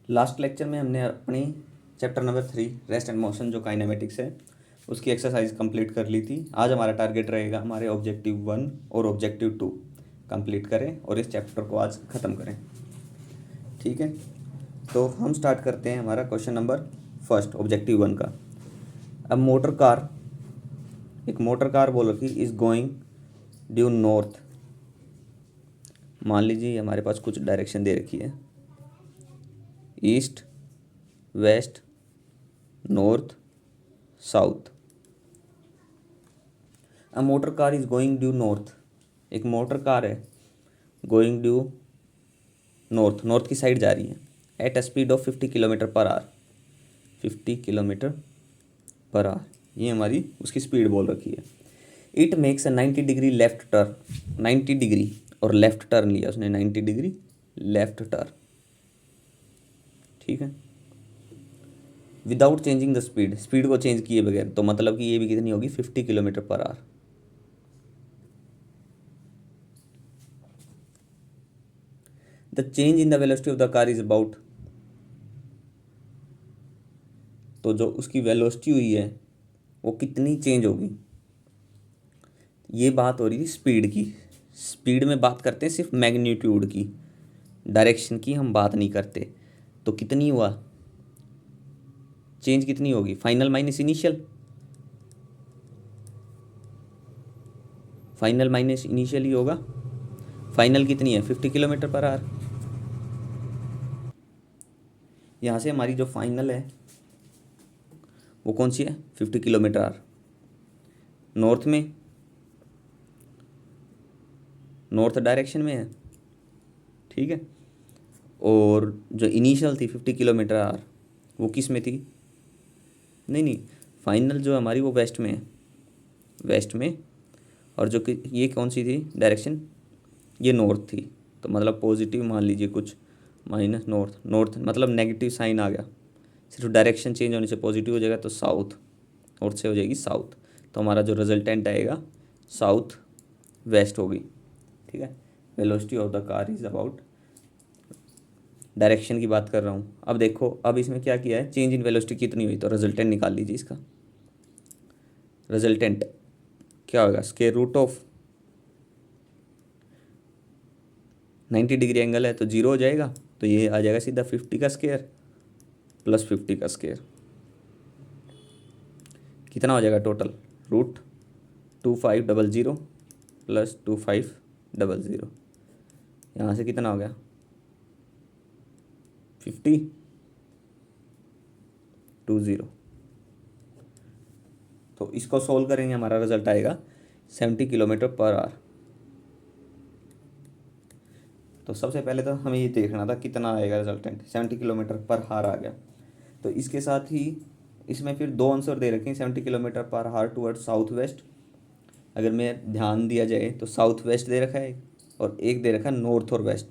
Last lecture में हमने अपनी chapter number 3 rest and motion जो काइनेमेटिक्स है उसकी एक्सरसाइज कंप्लीट कर ली थी। आज हमारा टारगेट रहेगा हमारे ऑब्जेक्टिव 1 और ऑब्जेक्टिव 2 कंप्लीट करें और इस चैप्टर को आज ख़त्म करें। ठीक है, तो हम स्टार्ट करते हैं हमारा क्वेश्चन नंबर फर्स्ट ऑब्जेक्टिव 1 का। अब एक मोटर कार बोलो कि इज़ गोइंग ड्यू नॉर्थ। मान लीजिए हमारे पास कुछ डायरेक्शन दे रखी है, east, west, north, south. A motor car is going due north. एक मोटर कार है गोइंग ड्यू नॉर्थ की साइड जा रही है at a speed of 50 kilometre per hour. 50 kilometre per hour ये हमारी उसकी स्पीड बोल रखी है। It makes a 90 degree left turn. 90 degree और लेफ्ट टर्न लिया उसने, 90 डिग्री लेफ्ट टर्न। ठीक है, विदाउट चेंजिंग द स्पीड को चेंज किए बगैर, तो मतलब कि ये भी कितनी होगी 50 kilometre per our. The change in the velocity of the car is about. तो जो उसकी वेलोसिटी हुई है वो कितनी चेंज होगी, ये बात हो रही थी स्पीड की। स्पीड में बात करते हैं सिर्फ मैग्नीट्यूड की, डायरेक्शन की हम बात नहीं करते। तो कितनी हुआ चेंज, कितनी होगी final minus initial. Final minus initial ही होगा। फाइनल कितनी है 50 किलोमीटर पर आवर। यहाँ से हमारी जो फाइनल है वो कौन सी है 50 किलोमीटर आवर। नॉर्थ डायरेक्शन में है। ठीक है, और जो इनिशियल थी 50 किलोमीटर आवर वो किस में थी, नहीं फाइनल जो हमारी वो वेस्ट में है, वेस्ट में। और जो कि ये कौन सी थी डायरेक्शन, ये नॉर्थ थी। तो मतलब पॉजिटिव मान लीजिए कुछ, माइनस नॉर्थ मतलब नेगेटिव साइन आ गया। सिर्फ डायरेक्शन चेंज होने से पॉजिटिव हो जाएगा, तो साउथ, नॉर्थ से हो जाएगी साउथ। तो हमारा जो रिजल्टेंट आएगा साउथ वेस्ट होगी। ठीक है, velocity of the car is about, direction की बात कर रहा हूँ। अब देखो, अब इसमें क्या किया है, चेंज इन वेलोसिटी कितनी हुई, तो रिजल्टेंट निकाल लीजिए इसका। रिजल्टेंट क्या होगा, square root of 90 degree angle है तो 0 हो जाएगा, तो ये आ जाएगा सीधा 50 का स्क्वायर प्लस 50 का स्क्वायर। कितना हो जाएगा टोटल, √2500 प्लस 2500। यहाँ से कितना हो गया 5020। तो इसको सोल्व करेंगे, हमारा रिजल्ट आएगा 70 किलोमीटर पर आवर। तो सबसे पहले तो हमें ये देखना था कितना आएगा रिजल्टेंट, 70 किलोमीटर पर आवर आ गया। तो इसके साथ ही इसमें फिर दो आंसर दे रखे हैं 70 kilometre per our toward south west. अगर मैं ध्यान दिया जाए तो साउथ वेस्ट दे रखा है और एक दे रखा है नॉर्थ और वेस्ट।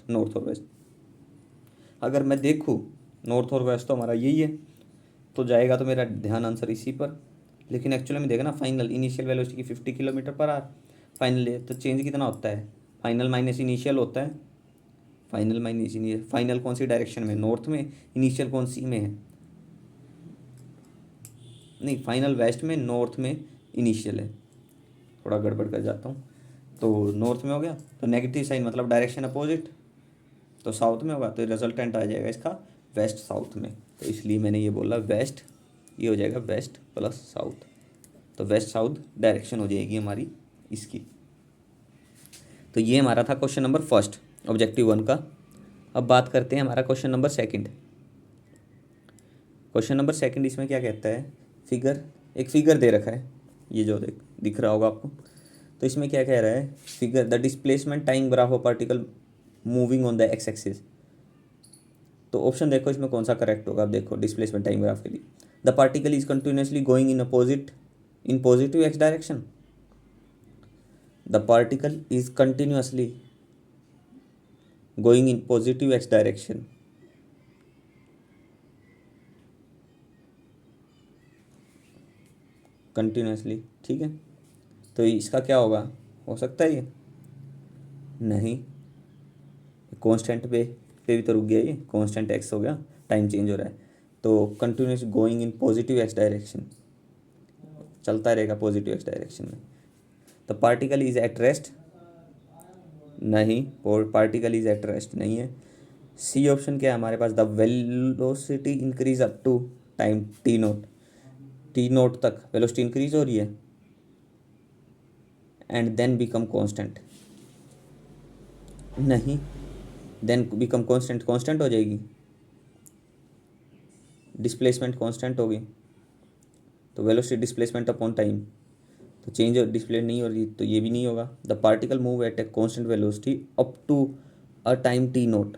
अगर मैं देखूँ नॉर्थ और वेस्ट तो हमारा यही है, तो जाएगा तो मेरा ध्यान आंसर इसी पर। लेकिन एक्चुअली में देखा ना, फाइनल इनिशियल वेलोसिटी की 50 किलोमीटर पर आवर, फाइनल है तो चेंज कितना होता है, फाइनल माइनस इनिशियल होता है। फाइनल कौन सी डायरेक्शन में, नॉर्थ में, इनिशियल कौन सी में है, नहीं फाइनल वेस्ट में, नॉर्थ में इनिशियल है। थोड़ा गड़बड़ कर जाता हूँ। तो नॉर्थ में हो गया तो नेगेटिव साइन मतलब डायरेक्शन अपोजिट, तो साउथ में होगा तो रिजल्टेंट आ जाएगा इसका वेस्ट साउथ में। तो इसलिए मैंने ये बोला वेस्ट, ये हो जाएगा वेस्ट प्लस साउथ। तो वेस्ट साउथ डायरेक्शन हो जाएगी हमारी इसकी। तो ये हमारा था क्वेश्चन नंबर फर्स्ट ऑब्जेक्टिव 1 का। अब बात करते हैं हमारा question number second. Question number second इसमें क्या कहता है, एक फिगर दे रखा है, ये जो दिख रहा होगा आपको। तो इसमें क्या कह रहा है, figure the displacement time graph of particle moving on the x axis. तो ऑप्शन देखो इसमें कौन सा करेक्ट होगा। अब देखो डिस्प्लेसमेंट टाइम ग्राफ के लिए, the particle is continuously going in positive x direction. The particle is continuously going in positive x direction. Continuously, ठीक है। तो इसका क्या होगा, हो सकता है ये नहीं, कांस्टेंट पे पे भी तो रुक गया, ये कांस्टेंट एक्स हो गया, टाइम चेंज हो रहा है, तो continuous going in positive x direction, चलता रहेगा पॉजिटिव एक्स डायरेक्शन में। The particle is at rest, नहीं, और पार्टिकल इज एट रेस्ट नहीं है। सी ऑप्शन क्या है हमारे पास, the velocity increase up to time T nought, T nought तक वेलोसिटी इंक्रीज हो रही है एंड देन बिकम कांस्टेंट, नहीं, देन बिकम कांस्टेंट, कांस्टेंट हो जाएगी, डिस्प्लेसमेंट कांस्टेंट होगी, तो वेलोसिटी डिस्प्लेसमेंट अपॉन टाइम, तो चेंज और डिस्प्ले नहीं हो रही, तो ये भी नहीं होगा। The particle move at a constant velocity up to a time T nought,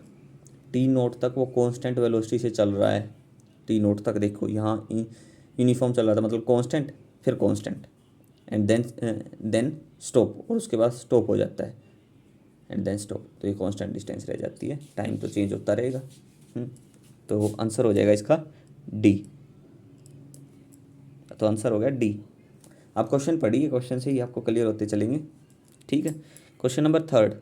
T nought तक वो कांस्टेंट वेलोसिटी से चल रहा है, टी नोट तक देखो यहाँ यूनिफॉर्म चल रहा था, मतलब कांस्टेंट फिर कांस्टेंट एंड देन स्टॉप, और उसके बाद स्टॉप हो जाता है एंड देन स्टॉप, तो ये कांस्टेंट डिस्टेंस रह जाती है, टाइम तो चेंज होता रहेगा। तो आंसर हो जाएगा इसका डी, तो आंसर हो गया डी। आप क्वेश्चन पढ़िए, क्वेश्चन से ही आपको क्लियर होते चलेंगे, ठीक है। Question number third,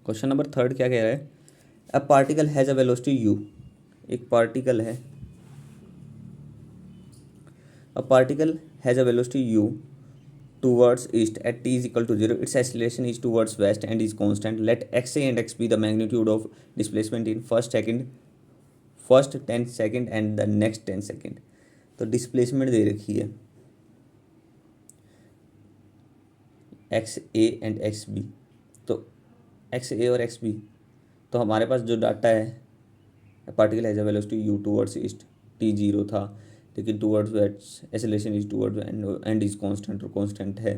question number third क्या कह रहा है, a particle has a velocity you, एक पार्टिकल है, a particle has a velocity you towards east at t is equal to 0, its acceleration is towards west and is constant, let xa and x be the magnitude of displacement in first 10 second and the next 10 second। तो displacement दे रखी है x A and x B, तो x A और x B, तो हमारे पास जो डाटा है, particle has a velocity u towards east, t zero था लेकिन towards west acceleration is towards and is constant, और कांस्टेंट है,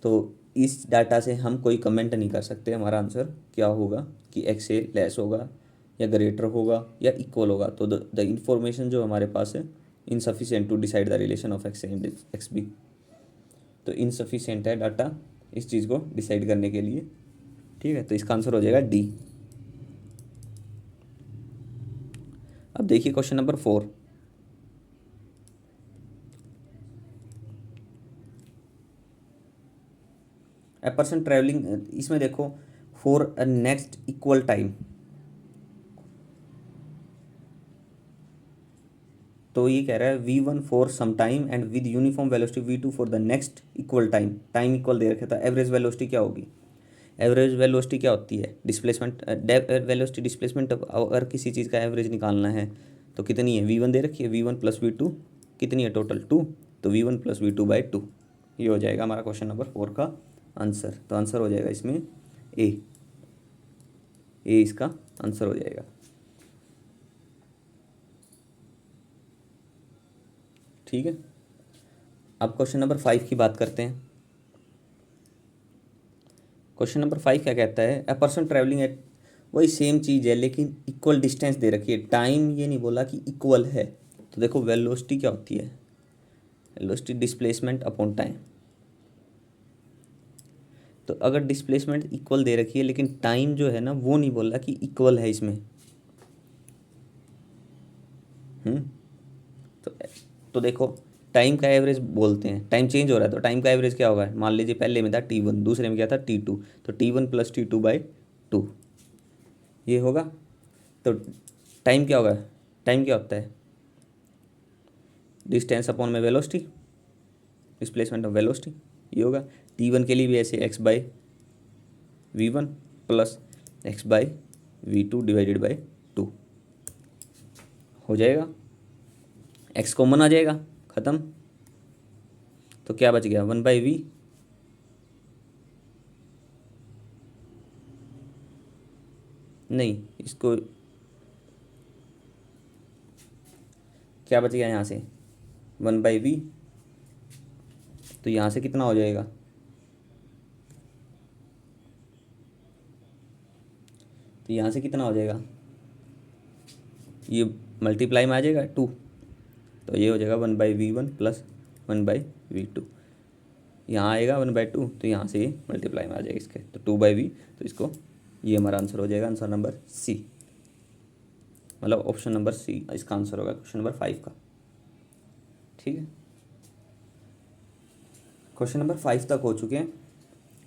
तो इस डाटा से हम कोई कमेंट नहीं कर सकते हमारा आंसर क्या होगा, कि एक्स ए लेस होगा या ग्रेटर होगा या इक्वल होगा। तो द इंफॉर्मेशन जो हमारे पास है insufficient to decide the relation of x A and x B, तो इनसफिशिएंट है डाटा इस चीज़ को डिसाइड करने के लिए, ठीक है, तो इसका आंसर हो जाएगा डी। अब देखिए question number 4, a person travelling, इसमें देखो for a next equal time, तो ये कह रहा है v1 for some time and with uniform velocity v2 for the next equal time, time equal दे रखा था, एवरेज वेलोसिटी क्या होगी, एवरेज वेलोसिटी क्या होती है, डिस्प्लेसमेंट वेलोसिटी डिस्प्लेसमेंट, अगर किसी चीज़ का एवरेज निकालना है तो कितनी है, v1 दे रखी है, v1 प्लस v2 कितनी है टोटल 2, तो v1 प्लस v2 बाई 2, ये हो जाएगा हमारा क्वेश्चन नंबर 4 का आंसर। तो आंसर हो जाएगा इसमें ए इसका आंसर हो जाएगा, ठीक है। अब क्वेश्चन नंबर 5 की बात करते हैं। क्वेश्चन नंबर 5 क्या कहता है, अ पर्सन ट्रैवलिंग एट, वही सेम चीज़ है लेकिन इक्वल डिस्टेंस दे रखी है, टाइम ये नहीं बोला कि इक्वल है, तो देखो वेलोसिटी क्या होती है, वेलोसिटी डिस्प्लेसमेंट अपॉन टाइम, तो अगर डिस्प्लेसमेंट इक्वल दे रखी है लेकिन टाइम जो है ना वो नहीं बोला कि इक्वल है इसमें, तो देखो टाइम का एवरेज बोलते हैं, टाइम चेंज हो रहा है तो टाइम का एवरेज क्या होगा, मान लीजिए पहले में था t1, दूसरे में क्या था t2, तो t1 प्लस t2 बाई 2 ये होगा, तो टाइम क्या होगा, टाइम क्या होता है, डिस्टेंस अपॉन में वेलोसिटी, डिस्प्लेसमेंट ऑफ वेलोसिटी, ये होगा। t1 के लिए भी ऐसे x by v1 plus x by v2 divided by 2 हो जाएगा, x कॉमन आ जाएगा, ख़त्म, तो क्या बच गया 1/v, नहीं इसको क्या बच गया यहाँ से 1/v, तो यहाँ से कितना हो जाएगा, तो यहाँ से कितना हो जाएगा, ये मल्टीप्लाई में आ जाएगा 2, तो ये हो जाएगा 1/v1 प्लस 1/v2, यहाँ आएगा 1/2, तो यहाँ से ये मल्टीप्लाई में आ जाएगा इसके, तो 2/v, तो इसको ये हमारा आंसर हो जाएगा, आंसर नंबर सी, मतलब ऑप्शन नंबर सी इसका आंसर होगा क्वेश्चन नंबर 5 का, ठीक है। क्वेश्चन नंबर 5 तक हो चुके हैं।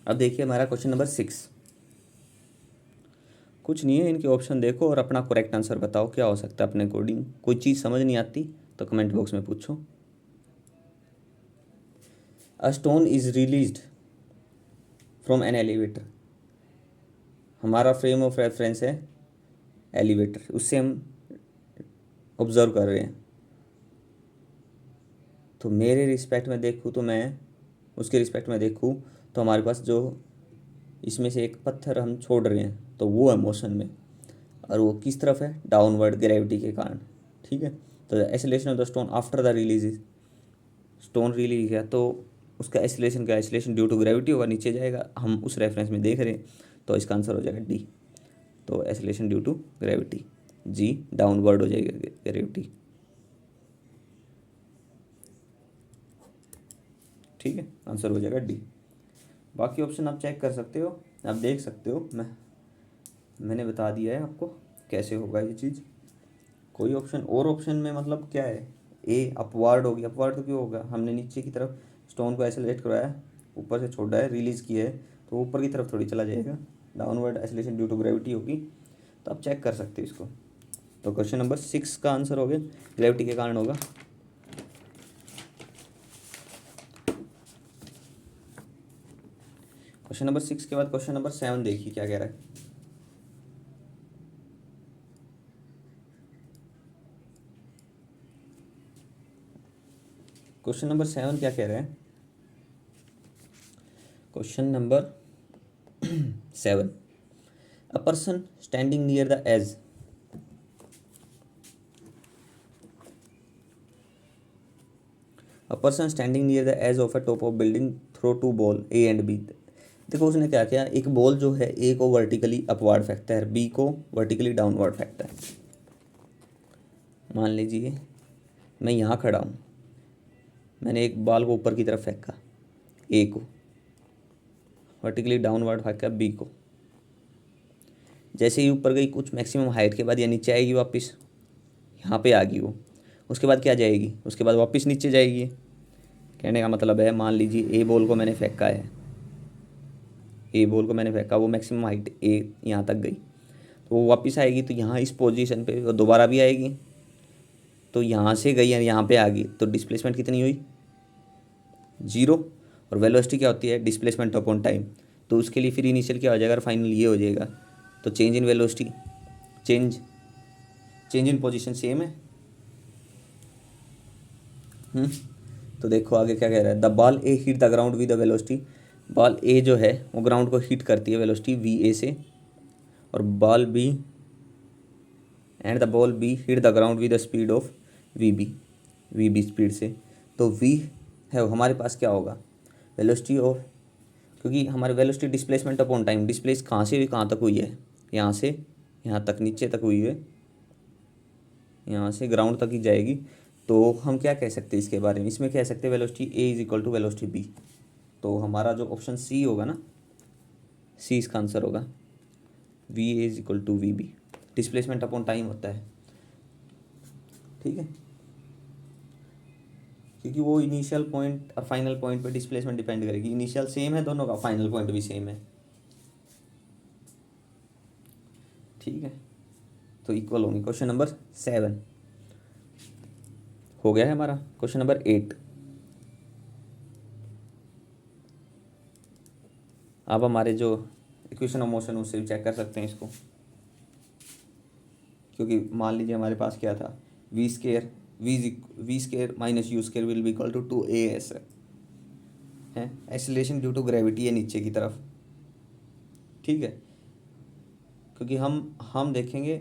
अब देखिए हमारा क्वेश्चन नंबर 6, कुछ नहीं है, इनके ऑप्शन देखो और अपना करेक्ट आंसर बताओ क्या हो सकता है अपने अकॉर्डिंग। कोई चीज़ समझ नहीं आती तो कमेंट बॉक्स में पूछो। A stone is released from an elevator. हमारा फ्रेम ऑफ रेफरेंस है एलिवेटर, उससे हम ऑब्जर्व कर रहे हैं। तो मेरे रिस्पेक्ट में देखूँ तो मैं उसके रिस्पेक्ट में देखूँ तो हमारे पास जो इसमें से एक पत्थर हम छोड़ रहे हैं तो वो है मोशन में, और वो किस तरफ है, डाउनवर्ड ग्रेविटी के कारण। ठीक है, तो acceleration of the stone after the release, stone release है तो उसका एसिलेशन क्या, एसिलेशन ड्यू टू ग्रेविटी होगा, नीचे जाएगा, हम उस रेफरेंस में देख रहे हैं, तो इसका आंसर हो जाएगा डी। तो acceleration due to gravity, g downward हो जाएगा ग्रेविटी। ठीक है, आंसर हो जाएगा डी। बाकी ऑप्शन आप चेक कर सकते हो, आप देख सकते हो, मैंने बता दिया है आपको कैसे होगा ये चीज़। कोई ऑप्शन और ऑप्शन में मतलब क्या है, ए अपवार्ड होगी, अपवार्ड तो क्यों होगा, हमने नीचे की तरफ स्टोन को एसेलेरेट करवाया, ऊपर से छोड़ा है, रिलीज़ किया है, तो ऊपर की तरफ थोड़ी चला जाएगा, downward acceleration due to gravity होगी। तो आप चेक कर सकते हो इसको। तो क्वेश्चन नंबर 6 का आंसर हो गया ग्रेविटी के कारण होगा। क्वेश्चन नंबर 6 के बाद क्वेश्चन नंबर 7 देखिए क्या कह रहा है। क्वेश्चन नंबर 7 क्या कह रहा है, question number 7, a person standing near the edge, a person standing near the edge of a top of building throw two ball A and B. देखो उसने क्या किया, एक बॉल जो है ए को वर्टिकली अपवार्ड फेंकता है, बी को वर्टिकली डाउनवर्ड फेंकता है। मान लीजिए मैं यहाँ खड़ा हूँ, मैंने एक बॉल को ऊपर की तरफ फेंका, ए को वर्टिकली डाउनवर्ड फेंका बी को। जैसे ही ऊपर गई कुछ मैक्सिमम हाइट के बाद या नीचे आएगी वापस, यहाँ पे आ गई वो, उसके बाद क्या जाएगी, उसके बाद वापस नीचे जाएगी। कहने का मतलब है, मान लीजिए ए बॉल को मैंने फेंका है, ए बॉल को मैंने फेंका, वो मैक्सिमम हाइट ए यहाँ तक गई, तो वो वापस आएगी, तो यहाँ इस पोजीशन पे वो दोबारा भी आएगी, तो यहाँ से गई है यहाँ पे आ गई, तो डिस्प्लेसमेंट कितनी हुई, 0। और वेलोसिटी क्या होती है, डिस्प्लेसमेंट अपॉन टाइम, तो उसके लिए फिर इनिशियल क्या हो जाएगा, फाइनल ये हो जाएगा। तो change in velocity, change change in position same है। तो देखो आगे क्या कह रहा है, the ball A hit the ground with the velocity, ball A जो है वो ग्राउंड को हिट करती है वेलोसिटी वी ए से, और ball B and the ball B hit the ground with the speed of v B speed से। तो वी है हमारे पास क्या होगा, वेलोसिटी ऑफ, क्योंकि हमारे velocity displacement upon time, displace कहाँ से कहाँ तक हुई है, यहाँ से यहाँ तक नीचे तक हुई है, यहाँ से ग्राउंड तक ही जाएगी। तो हम क्या कह सकते हैं इसके बारे में, इसमें कह सकते हैं velocity A is equal to velocity B. तो हमारा जो ऑप्शन सी होगा ना, सी इसका आंसर होगा, v A is equal to v B, displacement upon time होता है। ठीक है, क्योंकि वो इनिशियल पॉइंट और फाइनल पॉइंट पे डिस्प्लेसमेंट डिपेंड करेगी, इनिशियल सेम है दोनों का, फाइनल पॉइंट भी सेम है। ठीक है, तो इक्वल होंगे। क्वेश्चन नंबर 7 हो गया है हमारा। क्वेश्चन नंबर 8, अब हमारे जो इक्वेशन ऑफ मोशन उससे भी चेक कर सकते हैं इसको, क्योंकि मान लीजिए हमारे पास क्या था, v square minus u square will be equal to 2as है, एक्सीलरेशन ड्यू टू ग्रेविटी है नीचे की तरफ। ठीक है, क्योंकि हम देखेंगे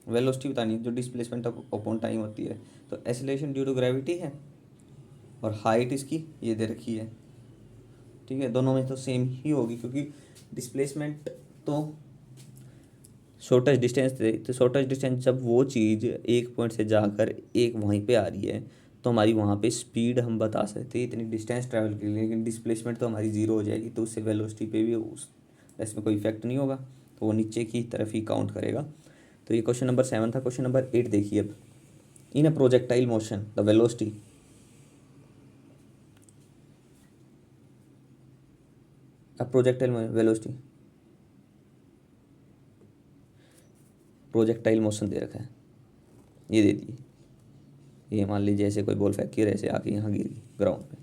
वेलोसिटी बतानी है जो डिस्प्लेसमेंट अपॉन टाइम होती है, तो एक्सीलरेशन ड्यू टू ग्रेविटी है और हाइट इसकी ये दे रखी है। ठीक है, दोनों में तो सेम ही होगी, क्योंकि डिस्प्लेसमेंट तो शॉर्टेस्ट डिस्टेंस थे, तो शॉर्टेस्ट डिस्टेंस जब वो चीज़ एक पॉइंट से जाकर एक वहीं पे आ रही है, तो हमारी वहाँ पे स्पीड हम बता सकते हैं इतनी डिस्टेंस ट्रैवल के लिए, लेकिन डिस्प्लेसमेंट तो हमारी ज़ीरो हो जाएगी, तो उससे वेलोसिटी पे भी उस इसमें कोई इफेक्ट नहीं होगा, तो वो नीचे की तरफ ही काउंट करेगा। तो ये क्वेश्चन नंबर 7 था। क्वेश्चन नंबर 8 देखिए अब, in a projectile motion the velocity, अब प्रोजेक्टाइल वेलोसिटी प्रोजेक्टाइल मोशन दे रखा है, ये दे दिए, ये मान लीजिए ऐसे कोई बॉल फेंक के ऐसे आके यहाँ गिर गई ग्राउंड पे,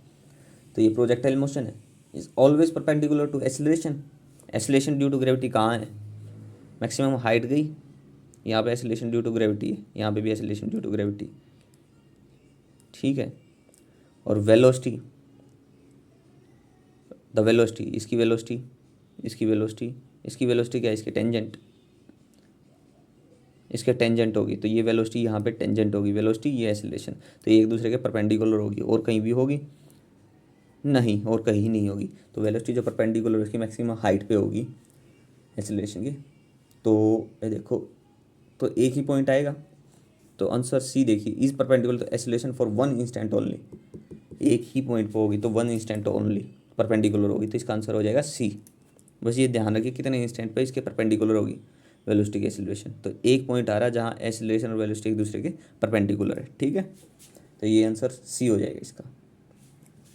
तो ये प्रोजेक्टाइल मोशन है, is always perpendicular to acceleration. Acceleration due to gravity कहाँ है, मैक्सिमम हाइट गई, यहाँ पे एक्सेलरेशन ड्यू टू ग्रेविटी है, यहाँ पे भी एक्सेलरेशन ड्यू टू ग्रेविटी, ठीक है। और वेलोसिटी, द वेलोसिटी, इसकी वेलोसिटी, इसकी वेलोसिटी, इसकी वेलोसिटी क्या है, इसके टेंजेंट, इसके टेंजेंट होगी, तो ये वेलोसिटी यहाँ पे टेंजेंट होगी, वेलोसिटी ये एक्सेलरेशन, तो ये एक दूसरे के परपेंडिकुलर होगी, और कहीं भी होगी नहीं, और कहीं नहीं होगी। तो वेलोसिटी जो परपेंडिकुलर उसकी मैक्सिमम हाइट पे होगी एक्सेलरेशन की, तो ये देखो, तो एक ही पॉइंट आएगा, तो आंसर सी देखिए, is perpendicular to acceleration for one instant only, एक ही पॉइंट पे होगी तो वन इंस्टेंट ओनली परपेंडिकुलर होगी, तो इसका आंसर हो जाएगा सी। बस ये ध्यान रखिए कितने इंस्टेंट पे इसके परपेंडिकुलर होगी वेलोसिटी की एक्सेलरेशन, तो एक पॉइंट आ रहा है जहाँ एक्सेलरेशन और वेलोसिटी एक दूसरे के परपेंडिकुलर है, ठीक है। तो ये आंसर सी हो जाएगा इसका।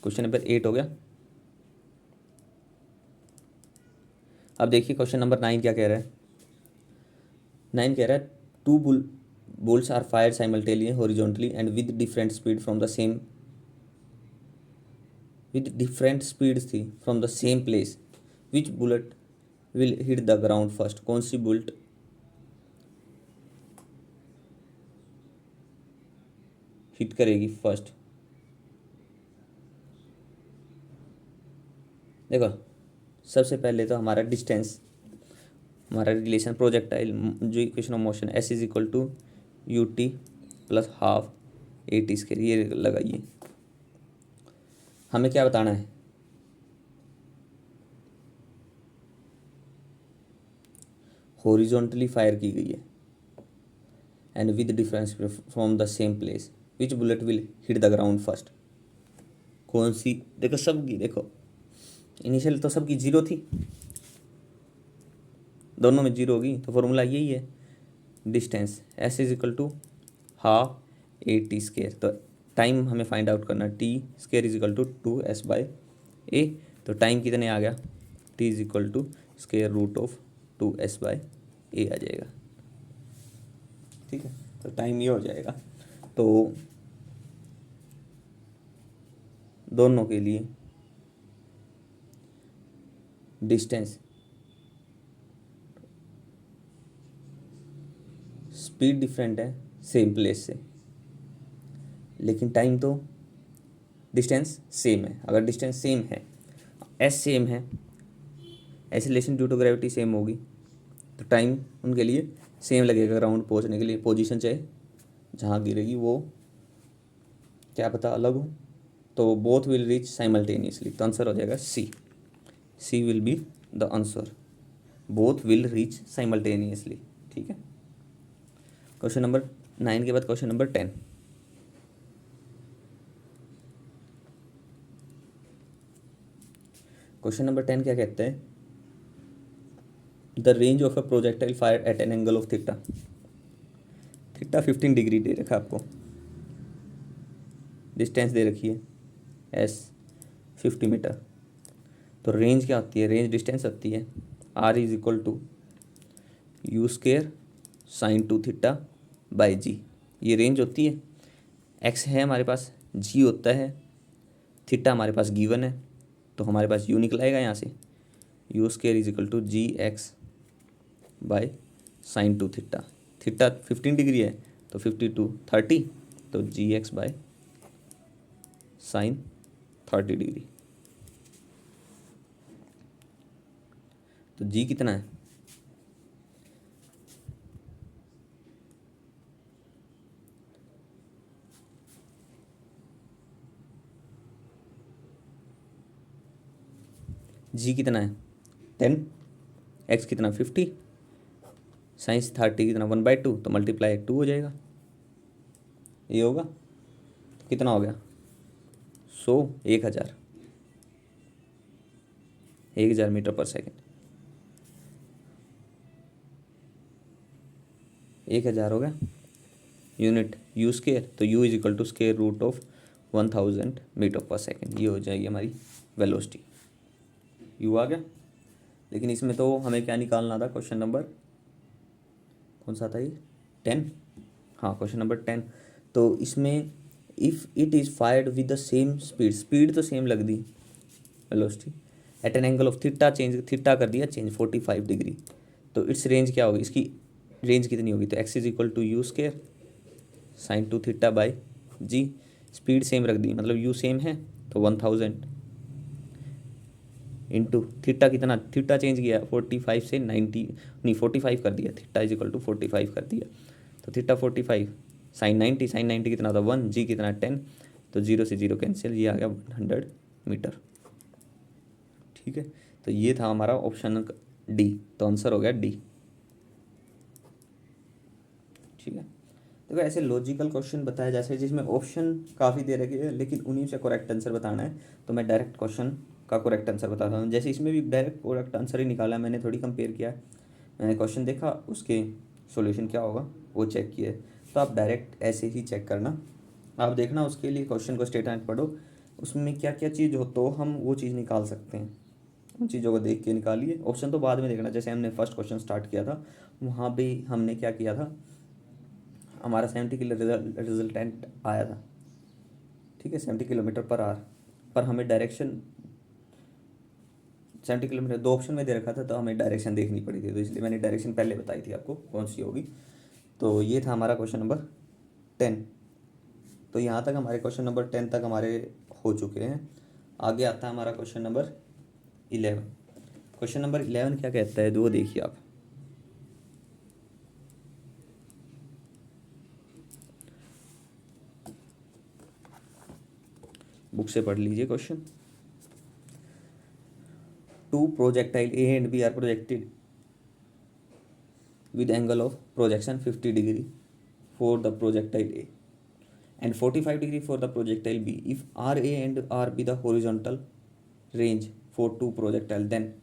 क्वेश्चन नंबर 8 हो गया। अब देखिए क्वेश्चन नंबर 9 क्या कह रहा है। 9 कह रहा है to bolts are fired simultaneously horizontally and with different speed from the same, with different speeds थी from the same place, which bullet will hit the ground first, कौन सी बुलेट हिट करेगी फर्स्ट। देखो सबसे पहले तो हमारा डिस्टेंस, हमारा रिलेशन प्रोजेक्टाइल जो equation of motion s is equal to u t plus half a t square, ये लगाइए। हमें क्या बताना है, हॉरिजॉन्टली फायर की गई है and with difference from the same place, which bullet will hit the ground first, कौन सी। देखो सबकी, देखो इनिशियल तो सबकी जीरो थी, दोनों में जीरो होगी, तो फॉर्मूला यही है, distance s is equal to half a t square, तो टाइम हमें फाइंड आउट करना, t square is equal to 2s/a, तो टाइम कितने आ गया, t is equal to square root of 2s/a आ जाएगा, ठीक है। तो टाइम ये हो जाएगा, तो दोनों के लिए डिस्टेंस, स्पीड डिफरेंट है सेम प्लेस से, लेकिन टाइम तो डिस्टेंस सेम है। अगर डिस्टेंस सेम है, एस सेम है, acceleration due to gravity same होगी, तो टाइम उनके लिए सेम लगेगा ग्राउंड पहुंचने के लिए, पोजीशन चाहे जहाँ गिरेगी वो क्या पता अलग हो, तो बोथ विल रीच साइमल्टेनियसली, तो आंसर हो जाएगा C, C will be the answer, both will reach simultaneously, ठीक है। क्वेश्चन नंबर 9 के बाद क्वेश्चन नंबर 10। क्वेश्चन नंबर 10 क्या कहते हैं, the range of a projectile fire at an angle of theta, theta 15 degree दे रखा है आपको, डिस्टेंस दे रखी है एस 50 मीटर, तो रेंज क्या होती है, रेंज डिस्टेंस होती है R is equal to U square sine 2 theta by G, ये रेंज होती है। एक्स है हमारे पास, जी होता है, थीटा हमारे पास गिवन है, तो हमारे पास यू निकल आएगा यहाँ से, u square is equal to g x by sine 2 theta, theta 15 degree है तो 52 30, तो g x by sine 30 degree, तो जी कितना है, जी कितना है 10, एक्स कितना 50, साइंस 30 कितना 1/2, तो मल्टीप्लाई 2 हो जाएगा, ये होगा, तो कितना हो गया 100, 1000 मीटर पर सेकेंड, 1000 हो गया यूनिट यू स्केयर, तो u is equal to square root of 1000 metre per second, ये हो जाएगी हमारी वेलोसिटी, यू आ गया। लेकिन इसमें तो हमें क्या निकालना था, क्वेश्चन नंबर कौन सा था ये, 10, हाँ क्वेश्चन नंबर 10। तो इसमें if it is fired with the same speed, speed तो सेम लग दी, velocity at an angle of theta change, theta कर दिया चेंज 45 डिग्री, तो इट्स रेंज क्या होगी, इसकी रेंज कितनी होगी, तो X is equal to U square sine 2 theta by G, speed same रख दी मतलब यू सेम है तो 1000 इंटू थीटा, कितना थीटा चेंज किया 45 से 90, नहीं 45 कर दिया, थीटा इज इक्वल टू 45 कर दिया, तो थीटा 45 साइन 90, साइन 90 कितना था 1, जी कितना 10, तो 0 से 0 कैंसिल, ये आ गया 100 मीटर। ठीक है, तो ये था हमारा ऑप्शन डी, तो आंसर हो गया डी। ठीक है, देखो ऐसे लॉजिकल क्वेश्चन बताया जैसे जिसमें ऑप्शन काफ़ी दे रखे हैं लेकिन उन्हीं से करेक्ट आंसर बताना है, तो मैं डायरेक्ट क्वेश्चन का करेक्ट आंसर बताता हूँ। जैसे इसमें भी डायरेक्ट करेक्ट आंसर ही निकाला है, मैंने थोड़ी कंपेयर किया है, मैंने क्वेश्चन देखा उसके सॉल्यूशन क्या होगा वो चेक किया है। तो आप डायरेक्ट ऐसे ही चेक करना, आप देखना उसके लिए क्वेश्चन को स्टेटमेंट पढ़ो, उसमें क्या क्या चीज़ हो तो हम वो चीज़ निकाल सकते हैं, उन चीज़ों को देख के निकालिए। ऑप्शन तो बाद में देखना, जैसे हमने फर्स्ट क्वेश्चन स्टार्ट किया था वहाँ भी हमने क्या किया था, हमारा 70 किलो रिजल्टेंट आया था, ठीक है 70 किलोमीटर पर आवर, पर हमें डायरेक्शन 70 किलोमीटर दो ऑप्शन में दे रखा था, तो हमें डायरेक्शन देखनी पड़ी थी, तो इसलिए मैंने डायरेक्शन पहले बताई थी आपको कौन सी होगी। तो ये था हमारा क्वेश्चन नंबर 10। तो यहाँ तक हमारे क्वेश्चन नंबर 10 तक हमारे हो चुके हैं। आगे आता है हमारा क्वेश्चन नंबर 11। क्वेश्चन नंबर 11 क्या कहता है वो देखिए आप, बुक से पढ़ लीजिए question. Two projectile A and B are projected with angle of projection 50 degree for the projectile A and 45 degree for the projectile B. If RA and R be the horizontal range for two projectile, then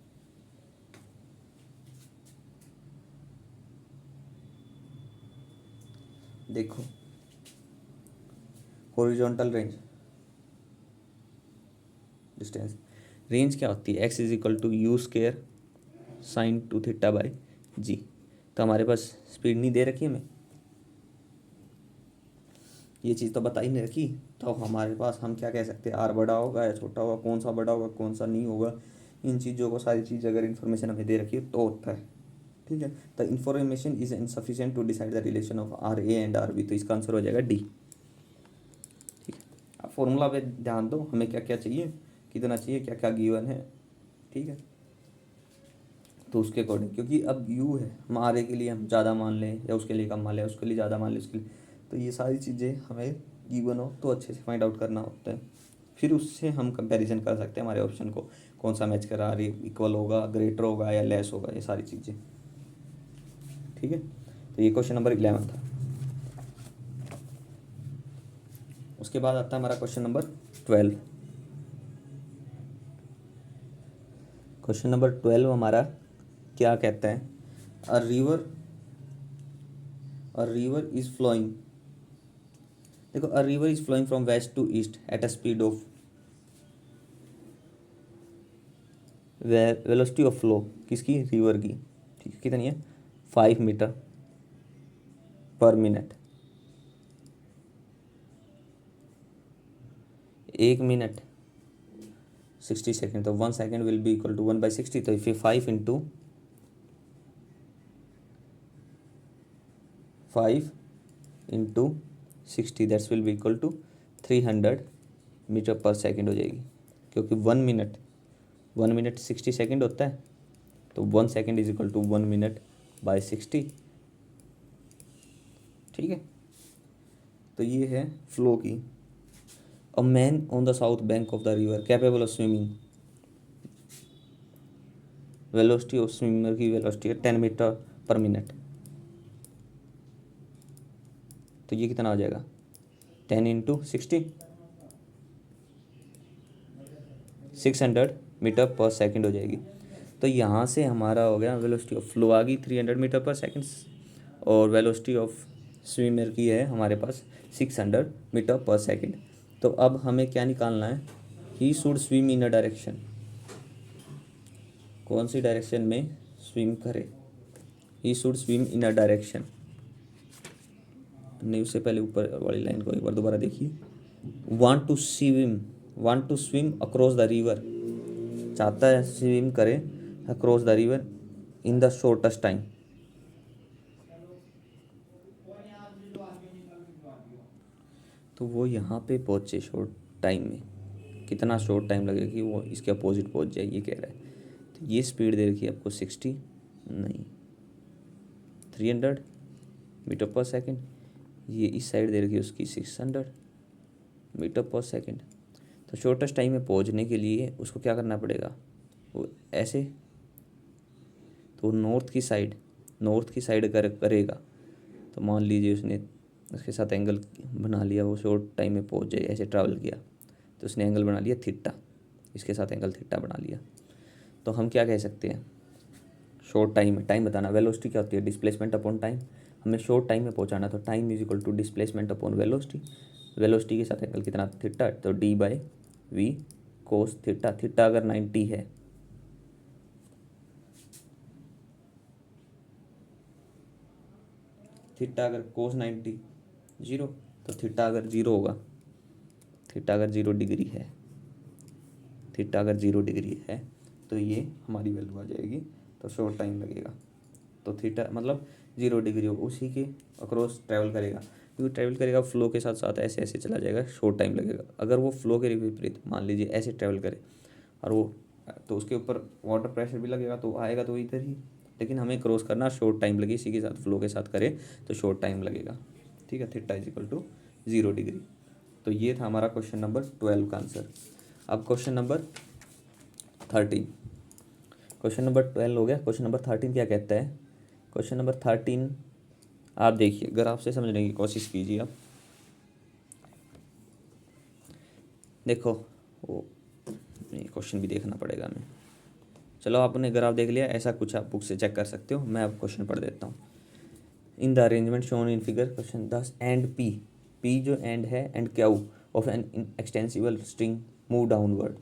देखो horizontal range distance range क्या होती है, X is equal to U square sine 2 theta by G. तो हमारे पास speed नहीं दे रखी हमें, ये चीज़ तो बता ही नहीं रखी, तो हमारे पास हम क्या कह सकते हैं, आर बड़ा होगा या छोटा होगा, कौन सा बड़ा होगा कौन सा नहीं होगा, इन चीज़ों को सारी चीज़ अगर इन्फॉर्मेशन हमें दे रखी है तो होता है। ठीक है, the information is insufficient to decide the relation of R A and R B, तो इसका आंसर हो जाएगा डी। ठीक है, आप फॉर्मूला पे ध्यान दो, हमें क्या क्या चाहिए, कितना चाहिए, क्या क्या गिवन है। ठीक है, तो उसके अकॉर्डिंग, क्योंकि अब यू है, हम आर ए के लिए हम ज़्यादा मान लें या उसके लिए कम मान लें, उसके लिए ज़्यादा मान लें उसके लिए, तो ये सारी चीज़ें हमें गिवन हो तो अच्छे से फाइंड आउट करना होता है, फिर उससे हम कंपैरिजन कर सकते हैं हमारे ऑप्शन को, कौन सा मैच करा रही, इक्वल होगा, ग्रेटर होगा या लेस होगा, ये सारी चीज़ें। ठीक है, तो ये क्वेश्चन नंबर 11 था। उसके बाद आता है हमारा क्वेश्चन नंबर 12। क्वेश्चन नंबर 12 हमारा क्या कहता है, अ रिवर इज फ्लोइंग, देखो a river is flowing from west to east at a speed of, velocity of flow किसकी, रिवर की, ठीक है, कितनी है 5 मीटर पर मिनट, 1 मिनट 60 सेकेंड, तो 1 second will be equal to 1/60, तो if 5 into 5 into 60 that's will be equal to 300 metre per second हो जाएगी, क्योंकि 1 मिनट 60 सेकेंड होता है, तो 1 सेकेंड इज इक्वल टू 1 मिनट/60। ठीक है, तो ये है फ्लो की। A man on the south bank of the river capable of swimming, velocity of swimmer की वेलोसिटी है 10 मीटर पर मिनट, तो ये कितना हो जाएगा 10 इंटू 60, 600 मीटर पर सेकेंड हो जाएगी। तो यहाँ से हमारा हो गया वेलोसिटी ऑफ फ्लो आ गई 300 मीटर पर सेकेंड, और वेलोसिटी ऑफ स्विमर की है हमारे पास 600 मीटर पर सेकेंड। तो अब हमें क्या निकालना है, he should swim in a direction, कौन सी डायरेक्शन में स्विम करे, he should swim in a direction. नहीं, उससे पहले ऊपर वाली लाइन को एक बार दोबारा देखिए। Want to swim across the river, चाहता है स्विम करे across the river in the shortest time. तो वो यहाँ पे पहुँचे शॉर्ट टाइम में, कितना शॉर्ट टाइम लगेगा कि वो इसके अपोजिट पहुँच जाए, ये कह रहा है। तो ये स्पीड दे रखी है आपको 60, नहीं 300 मीटर पर सेकंड। ये इस साइड दे रखी है उसकी 600 मीटर पर सेकंड। तो शॉर्टेस्ट टाइम में पहुँचने के लिए उसको क्या करना पड़ेगा, वो ऐसे, तो नॉर्थ की साइड करेगा। तो मान लीजिए उसने उसके साथ एंगल बना लिया, वो शॉर्ट टाइम में पहुंच जाए, ऐसे ट्रैवल किया तो उसने एंगल बना लिया थीटा, इसके साथ एंगल थीटा बना लिया। तो हम क्या कह सकते हैं, शॉर्ट टाइम बताना, वेलोसिटी क्या होती है, डिस्प्लेसमेंट अपॉन टाइम। हमें शॉर्ट टाइम में पहुंचाना, तो time is equal to displacement upon velocity के साथ एंगल कितना, थीटा, तो d/v कोस थीटा। थीटा अगर 90 है, थीटा अगर कोस 90 जीरो, तो थीटा अगर जीरो होगा, थीटा अगर 0 डिग्री है, थीटा अगर 0 डिग्री है तो ये हमारी वैल्यू आ जाएगी। तो शॉर्ट टाइम लगेगा, तो थीटा मतलब 0 डिग्री होगा, उसी के अक्रॉस ट्रैवल करेगा, क्योंकि ट्रैवल करेगा फ्लो के साथ साथ, ऐसे ऐसे चला जाएगा, शॉर्ट टाइम लगेगा। अगर वो फ्लो के विपरीत मान लीजिए ऐसे ट्रैवल करे और वो, तो उसके ऊपर वाटर प्रेशर भी लगेगा, तो आएगा तो इधर ही, लेकिन हमें क्रॉस करना, शॉर्ट टाइम लगे, इसी के साथ फ्लो के साथ करे तो शॉर्ट टाइम लगेगा। ठीक है, theta is equal to 0 degree. तो ये था हमारा क्वेश्चन नंबर 12 का आंसर। अब क्वेश्चन नंबर 13, क्वेश्चन नंबर 12 हो गया। क्वेश्चन नंबर 13 क्या कहता है, क्वेश्चन नंबर 13 आप देखिए, ग्राफ से समझने की कोशिश कीजिए आप। देखो, वो ये क्वेश्चन भी देखना पड़ेगा हमें। चलो आपने ग्राफ देख लिया, ऐसा कुछ आप बुक से चेक कर सकते हो, मैं अब क्वेश्चन पढ़ देता हूँ। In the arrangement shown in figure question 10 and P जो एंड है and Q of an extensible string move downward,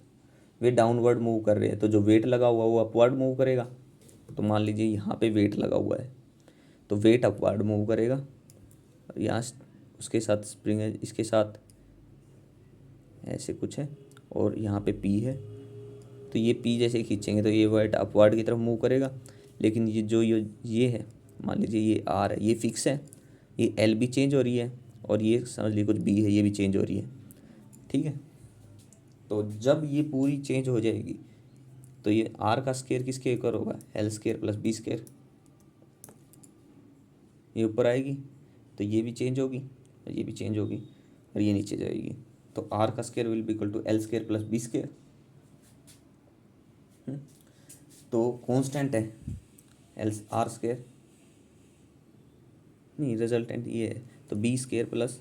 वे डाउनवर्ड मूव कर रहे हैं, तो जो वेट लगा हुआ वो अपवर्ड मूव करेगा। तो मान लीजिए यहाँ पे वेट लगा हुआ है, तो वेट अपवर्ड मूव करेगा, और यहाँ उसके साथ स्प्रिंग है, इसके साथ ऐसे कुछ है, और यहाँ पे पी है, तो ये पी जैसे खींचेंगे तो ये वेट अपवर्ड की तरफ मूव करेगा। लेकिन ये जो ये है, मान लीजिए ये आर है, ये फिक्स है, ये एल भी चेंज हो रही है, और ये समझ लीजिए कुछ बी है, ये भी चेंज हो रही है। ठीक है, तो जब ये पूरी चेंज हो जाएगी तो ये आर का स्केयर किसके ऊपर होगा, l square plus b square, ये ऊपर आएगी, तो ये भी चेंज होगी और ये भी चेंज होगी, और ये नीचे जाएगी। तो आर का square will be equal to l square plus b square. तो कांस्टेंट है एल आर स्केयर, नहीं रिजल्टेंट ये है, तो b square plus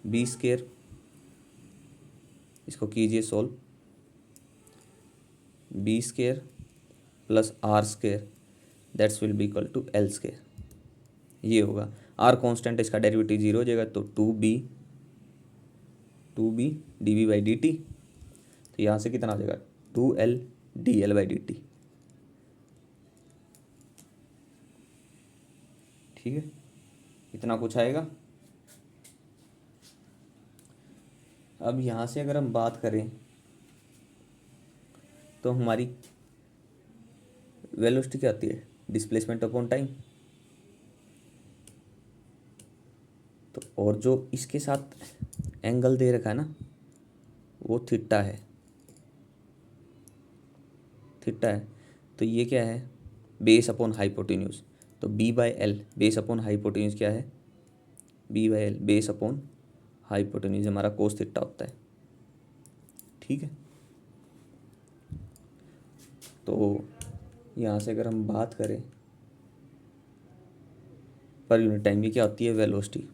b square, इसको कीजिए solve, b square plus r square that's will be equal to l square, ये होगा। आर कांस्टेंट, इसका डेरिवेटिव 0 हो जाएगा, तो 2b dv/dt, तो यहाँ से कितना आ जाएगा 2l dl/dt। ठीक है, इतना कुछ आएगा। अब यहाँ से अगर हम बात करें तो हमारी वेलोसिटी क्या आती है, डिस्प्लेसमेंट अपॉन टाइम। तो और जो इसके साथ एंगल दे रखा है ना, वो थीटा है, थीटा है, तो ये क्या है, बेस अपॉन हाइपोटेन्यूज। तो b/l बेस अपॉन हाइपोटेन्यूज क्या है, b/l बेस अपॉन हाइपोटेन्यूज हमारा कोस थीटा होता है। ठीक है, तो यहाँ से अगर हम बात करें पर यूनिट टाइम, ये क्या होती है, वेलोसिटी।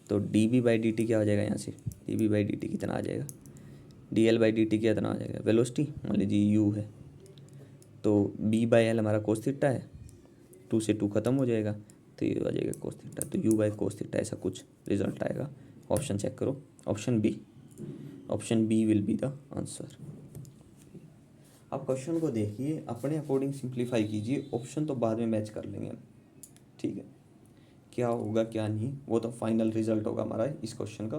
तो dv/dt क्या हो जाएगा, यहाँ से dv/dt कितना आ जाएगा, dl/dt कितना आ जाएगा, वेलोसिटी मान लीजिए u है, तो b/l हमारा कोस थीटा है, 2 से 2 खत्म हो जाएगा, तो ये आ जाएगा कोस थीटा, तो u/कोस थीटा, ऐसा कुछ रिजल्ट आएगा। ऑप्शन चेक करो, option B. Option B will be the answer. आप क्वेश्चन को देखिए, अपने अकॉर्डिंग सिंप्लीफाई कीजिए, ऑप्शन तो बाद में मैच कर लेंगे हम, ठीक है। क्या होगा क्या नहीं वो तो फाइनल रिजल्ट होगा हमारा इस क्वेश्चन का।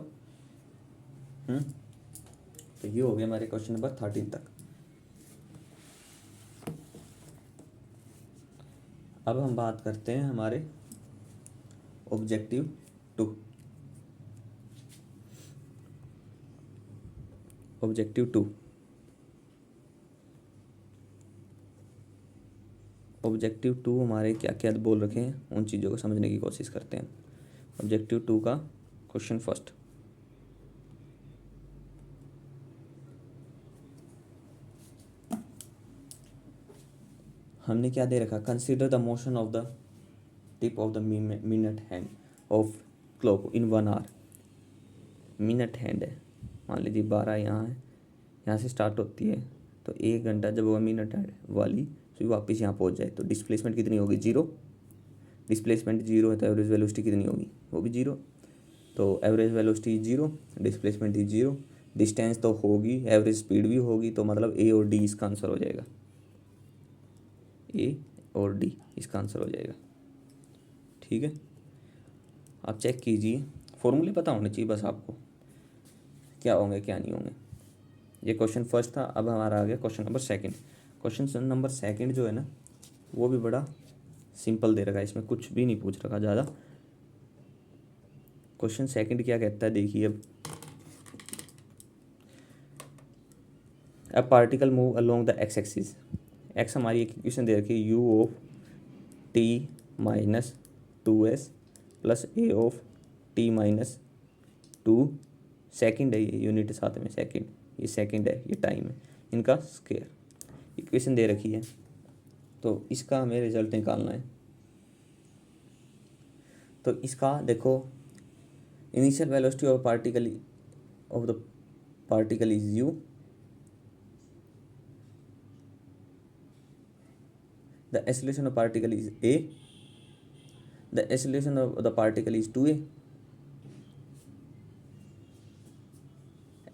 तो ये हो गया हमारे क्वेश्चन नंबर 13 तक। अब हम बात करते हैं हमारे ऑब्जेक्टिव 2। ऑब्जेक्टिव 2 ऑब्जेक्टिव 2 हमारे क्या क्या बोल रखे हैं उन चीज़ों को समझने की कोशिश करते हैं। ऑब्जेक्टिव 2 का क्वेश्चन फर्स्ट, हमने क्या दे रखा, consider the motion of the tip of the minute hand of clock in 1 hour. Minute hand है, मान लीजिए 12 यहाँ है, यहाँ से स्टार्ट होती है, तो 1 घंटा जब वह मिनट हैंड वाली फिर वापस यहाँ पहुँच जाए तो डिस्प्लेसमेंट कितनी होगी, 0। डिस्प्लेसमेंट 0 है तो एवरेज वेलोसिटी कितनी होगी, वो भी 0। तो average velocity 0, displacement is 0, distance तो होगी, एवरेज स्पीड भी होगी, तो मतलब ए और डी इसका आंसर हो जाएगा। ए और डी इसका आंसर हो जाएगा, ठीक है। आप चेक कीजिए, फॉर्मूले पता होने चाहिए बस आपको क्या होंगे क्या नहीं होंगे। ये क्वेश्चन फर्स्ट था। अब हमारा आ गया question number second. Question number second जो है ना वो भी बड़ा सिंपल दे रखा है, इसमें कुछ भी नहीं पूछ रखा ज़्यादा। क्वेश्चन सेकंड क्या कहता है देखिए, अब a particle move along the x axis. X हमारी एक इक्वेशन दे रखी है, you of T minus 2s plus A of T minus 2। Second है ये, यूनिट साथ में सेकेंड, ये सेकेंड है, ये टाइम है, इनका स्क्वायर इक्वेशन दे रखी है। तो इसका हमें रिजल्ट निकालना है। तो इसका देखो, initial velocity of the particle is u, the acceleration of particle is a, the acceleration of the particle is 2a,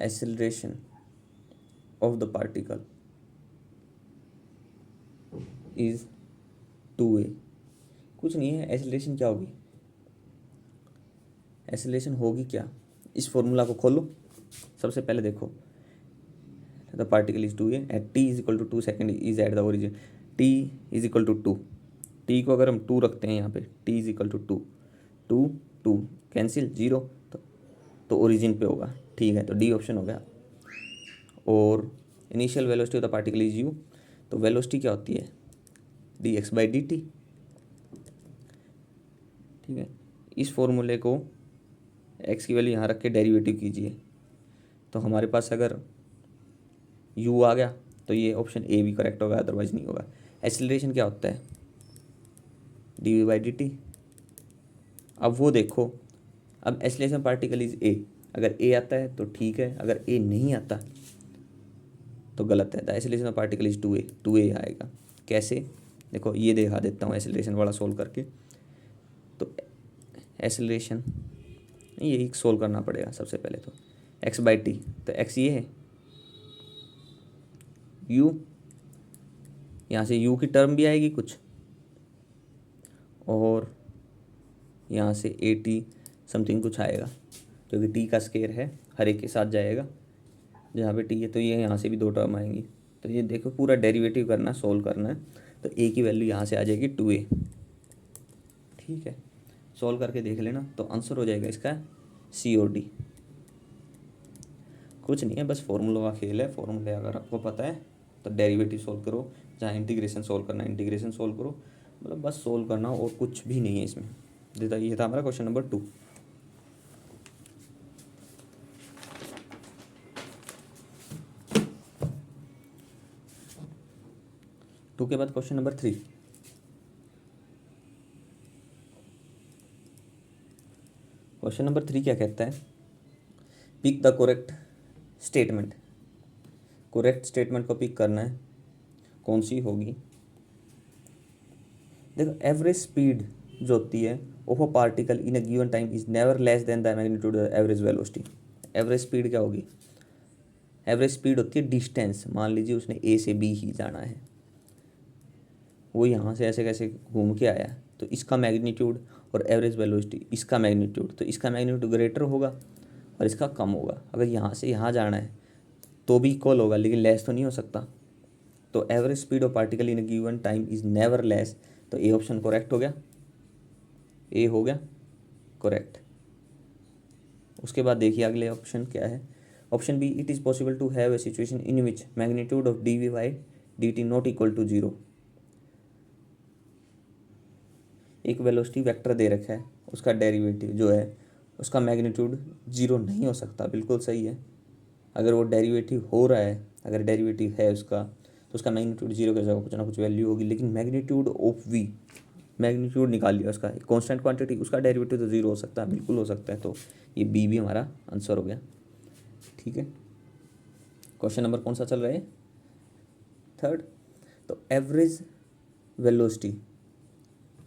acceleration of the particle is 2a। कुछ नहीं है, एक्सेलरेशन क्या होगी, एक्सेलरेशन होगी क्या, इस फॉर्मूला को खोलो। सबसे पहले देखो, the particle is 2a at t is equal to 2 second is at the origin, t is equal to 2। t को अगर हम 2 रखते हैं यहाँ पे, t is equal to 2, 2 2 cancel 0, तो ओरिजिन पे होगा, ठीक है। तो डी ऑप्शन हो गया। और initial velocity of the particle is u, तो वेलोसिटी क्या होती है, dx/dt, ठीक है। इस फॉर्मूले को x की वैल्यू यहाँ रख के डेरिवेटिव कीजिए, तो हमारे पास अगर u आ गया तो ये ऑप्शन ए भी करेक्ट होगा, अदरवाइज नहीं होगा। एक्सीलरेशन क्या होता है, dv/dt। अब वो देखो, अब एक्सीलरेशन पार्टिकल इज ए, अगर ए आता है तो ठीक है, अगर ए नहीं आता तो गलत है। The acceleration of particle is 2a, 2a आएगा। कैसे, देखो ये दिखा देता हूँ एक्सीलरेशन वाला सोल्व करके। तो एक्सीलरेशन यही सोल्व करना पड़ेगा सबसे पहले, तो x/t, तो x ये है, u, यहाँ से u की टर्म भी आएगी कुछ, और यहाँ से at समथिंग कुछ आएगा, क्योंकि t का स्क्वायर है, हर एक के साथ जाएगा जहाँ पे t है, तो ये यहाँ से भी 2 टर्म आएंगी। तो ये देखो पूरा डेरिवेटिव करना, सोल्व करना है, तो a की वैल्यू यहाँ से आ जाएगी 2a, ठीक है। सोल्व करके देख लेना, तो आंसर हो जाएगा इसका सी और डी। कुछ नहीं है, बस फॉर्मूला का खेल है। फॉर्मूले अगर आपको पता है तो डेरिवेटिव सोल्व करो, जहाँ इंटीग्रेशन सोल्व करना है इंटीग्रेशन सोल्व करो, मतलब बस सोल्व करना और कुछ भी नहीं है इसमें। ये था हमारा क्वेश्चन नंबर 2। के बाद क्वेश्चन नंबर 3। क्वेश्चन नंबर 3 क्या कहता है, pick the correct statement. Correct statement को पिक करना है, कौन सी होगी। देखो, एवरेज स्पीड जो होती है of a particle in a given time is never less than the magnitude of average velocity. Average speed क्या होगी, एवरेज स्पीड होती है डिस्टेंस, मान लीजिए उसने ए से बी ही जाना है, वो यहाँ से ऐसे कैसे घूम के आया, तो इसका मैग्नीट्यूड और एवरेज वेलोसिटी इसका मैग्नीट्यूड, तो इसका मैग्नीट्यूड ग्रेटर होगा और इसका कम होगा। अगर यहाँ से यहाँ जाना है तो भी इक्वल होगा, लेकिन लेस तो नहीं हो सकता। तो average speed of particle in a given time is never less, तो ए ऑप्शन करेक्ट हो गया, ए हो गया करेक्ट। उसके बाद देखिए अगले ऑप्शन क्या है, option B, it is possible to have a situation in which magnitude of d v by d t not equal to zero. एक वेलोसिटी वेक्टर दे रखा है, उसका डेरिवेटिव जो है उसका मैग्नीट्यूड जीरो नहीं हो सकता, बिल्कुल सही है। अगर वो डेरिवेटिव हो रहा है, अगर डेरिवेटिव है उसका, तो उसका मैग्नीट्यूड जीरो की जगह कुछ ना कुछ वैल्यू होगी। लेकिन मैग्नीट्यूड ऑफ वी, मैग्नीट्यूड निकाल लिया उसका, कांस्टेंट क्वांटिटी, उसका डेरिवेटिव तो जीरो हो सकता है, बिल्कुल हो सकता है। तो ये बी भी हमारा आंसर हो गया। ठीक है, क्वेश्चन नंबर कौन सा चल रहा है, थर्ड। तो एवरेज वेलोसिटी,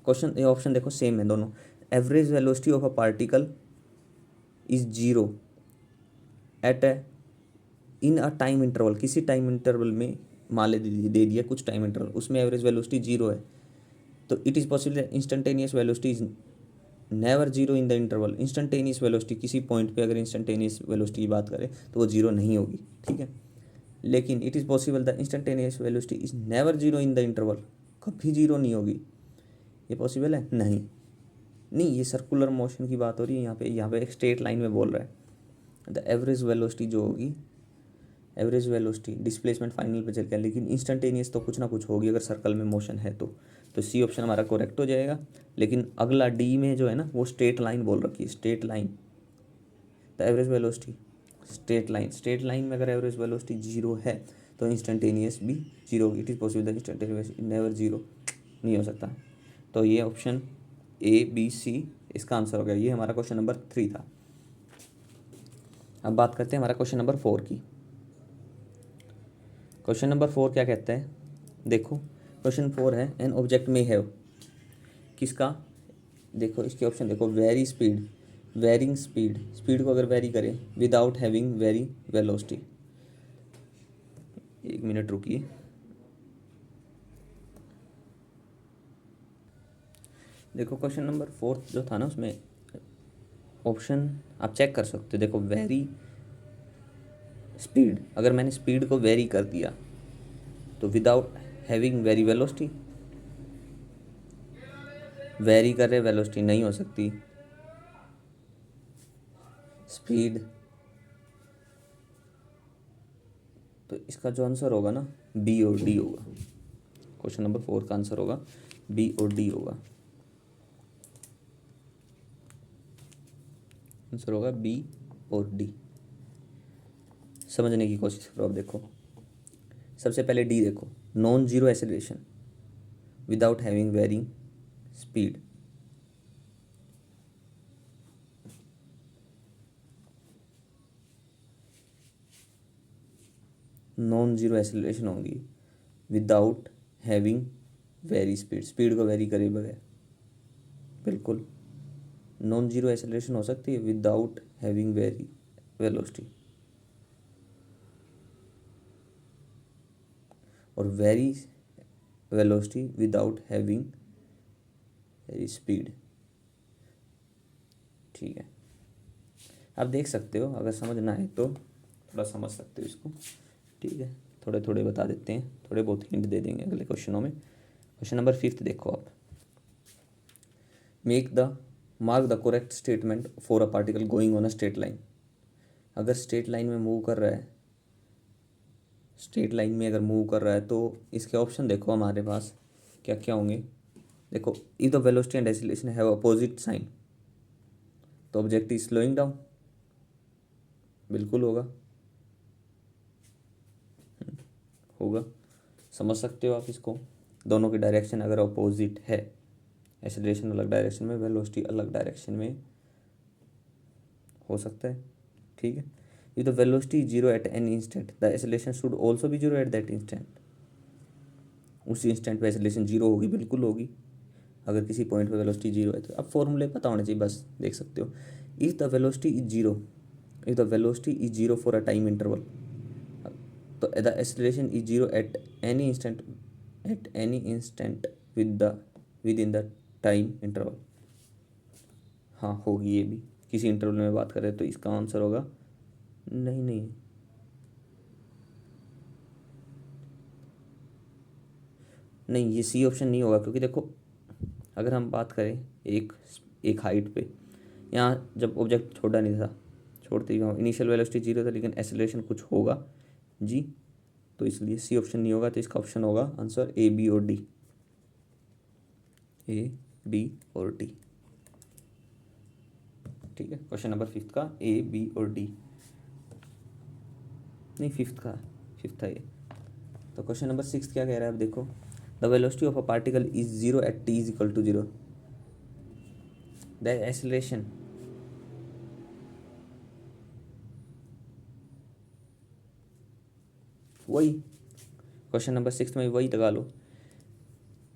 क्वेश्चन ये ऑप्शन देखो सेम है दोनों। Average velocity of a particle is zero at a in a time interval, किसी टाइम इंटरवल में मान ले दे दिया कुछ टाइम इंटरवल, उसमें एवरेज वेलोसिटी जीरो है। तो it is possible instantaneous velocity is never zero in the interval. Instantaneous velocity किसी पॉइंट पे अगर इंस्टेंटेनियस वेलोसिटी की बात करें तो वो जीरो नहीं होगी, ठीक है। लेकिन it is possible the instantaneous velocity is never zero in the interval, कभी जीरो नहीं होगी, ये पॉसिबल है नहीं। नहीं, ये सर्कुलर मोशन की बात हो रही है यहाँ पे एक स्ट्रेट लाइन में बोल रहा है। द एवरेज वेलोसिटी जो होगी, एवरेज वेलोसिटी डिस्प्लेसमेंट फाइनल पे चल गया, लेकिन इंस्टेंटेनियस तो कुछ ना कुछ होगी अगर सर्कल में मोशन है तो सी ऑप्शन हमारा करेक्ट हो जाएगा। लेकिन अगला डी में जो है ना वो स्ट्रेट लाइन बोल रखी है, straight line. The average velocity straight line, straight line में अगर एवरेज वेलोसिटी जीरो है तो इंस्टेंटेनियस भी zero, it is possible the instantaneous never zero, नहीं हो सकता। तो ये ऑप्शन ए बी सी इसका आंसर हो गया। ये हमारा क्वेश्चन नंबर 3 था। अब बात करते हैं हमारा क्वेश्चन नंबर 4 की। क्वेश्चन नंबर 4 क्या कहता है, देखो क्वेश्चन 4 है एन ऑब्जेक्ट में हैव, किसका, देखो इसके ऑप्शन देखो, vary speed, varying speed, speed को अगर वेरी करें विदाउट हैविंग वेरी वेलोसिटी। एक मिनट रुकिए, देखो क्वेश्चन नंबर 4 जो था ना उसमें ऑप्शन आप चेक कर सकते हो। देखो वेरी स्पीड, अगर मैंने स्पीड को वेरी कर दिया तो without having vary velocity, very कर रहे वेलोसिटी नहीं हो सकती, स्पीड, तो इसका जो आंसर होगा ना बी और डी होगा। क्वेश्चन नंबर 4 का आंसर होगा बी और डी होगा, आंसर होगा बी और डी। समझने की कोशिश करो। अब देखो सबसे पहले डी देखो, non zero acceleration without having varying speed, non zero acceleration होगी without having vary speed, speed को वेरी करे बगैर, बिल्कुल नॉन जीरो एक्सेलरेशन हो सकती है विदाउट हैविंग वेरी वेलोसिटी, और vary velocity without having vary speed. ठीक है, आप देख सकते हो, अगर समझना है तो थोड़ा समझ सकते हो इसको। ठीक है, थोड़े थोड़े बता देते हैं, थोड़े बहुत हिंट दे देंगे अगले क्वेश्चनों में। क्वेश्चन नंबर 5 देखो आप, mark the correct statement for a particle going on a straight line. अगर स्ट्रेट लाइन में मूव कर रहा है, स्ट्रेट लाइन में अगर मूव कर रहा है तो इसके ऑप्शन देखो हमारे पास क्या क्या होंगे। देखो if the velocity and acceleration have opposite sign, तो ऑब्जेक्ट इज स्लोइंग डाउन, बिल्कुल होगा, होगा, समझ सकते हो आप इसको। दोनों की डायरेक्शन अगर अपोजिट है, एक्सेलरेशन अलग डायरेक्शन में, वेलोसिटी अलग डायरेक्शन में, हो सकता है। ठीक है, if the velocity is zero at any instant the acceleration should also be zero at that instant, उसी इंस्टेंट पे एक्सेलरेशन जीरो होगी, बिल्कुल होगी अगर किसी पॉइंट पे वेलोसिटी जीरो है तो। अब फॉर्मूले पता होने चाहिए, बस देख सकते हो। If the velocity is zero, if the velocity is zero for a time interval, तो the acceleration is zero at any instant within the time interval. हाँ होगी ये भी, किसी इंटरवल में बात करें तो इसका आंसर होगा नहीं नहीं नहीं, ये सी ऑप्शन नहीं होगा, क्योंकि देखो अगर हम बात करें एक एक हाइट पे, यहाँ जब ऑब्जेक्ट छोड़ा नहीं था, छोड़ते ही इनिशियल वेलोसिटी जीरो था, लेकिन एक्सेलरेशन कुछ होगा जी, तो इसलिए सी ऑप्शन नहीं होगा। तो इसका ऑप्शन होगा आंसर ए बी और डी, ए बी और डी। ठीक है, क्वेश्चन नंबर 5 का ए बी और डी, नहीं 5 का, 5 था ये। तो क्वेश्चन नंबर 6 क्या कह रहा है, अब देखो, the velocity of a particle is zero at t is equal to zero, the acceleration वही क्वेश्चन नंबर 6 में वही लगा लो,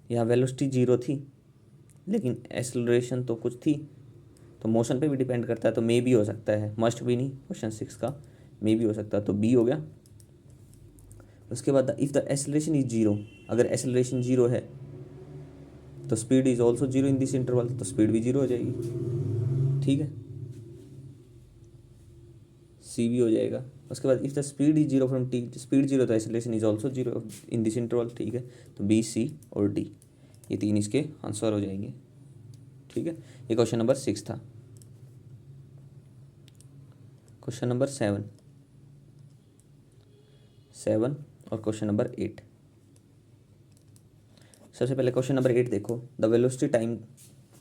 यहाँ वेलोसिटी जीरो थी लेकिन एक्सेलरेशन तो कुछ थी, तो मोशन पे भी डिपेंड करता है, तो मे भी हो सकता है, मस्ट भी नहीं, क्वेश्चन 6 का मे भी हो सकता है, तो बी हो गया। उसके बाद if the acceleration is zero, अगर एक्सेलरेशन जीरो है तो speed is also zero in this interval, तो स्पीड भी जीरो हो जाएगी। ठीक है, सी भी हो जाएगा। उसके बाद if the speed is zero from T, speed zero तो acceleration is also zero in this interval. ठीक है, तो बी सी और डी ये तीन इसके आंसर हो जाएंगे। ठीक है, ये क्वेश्चन नंबर 6 था। क्वेश्चन नंबर 7 और क्वेश्चन नंबर 8। सबसे पहले क्वेश्चन नंबर 8 देखो, the velocity time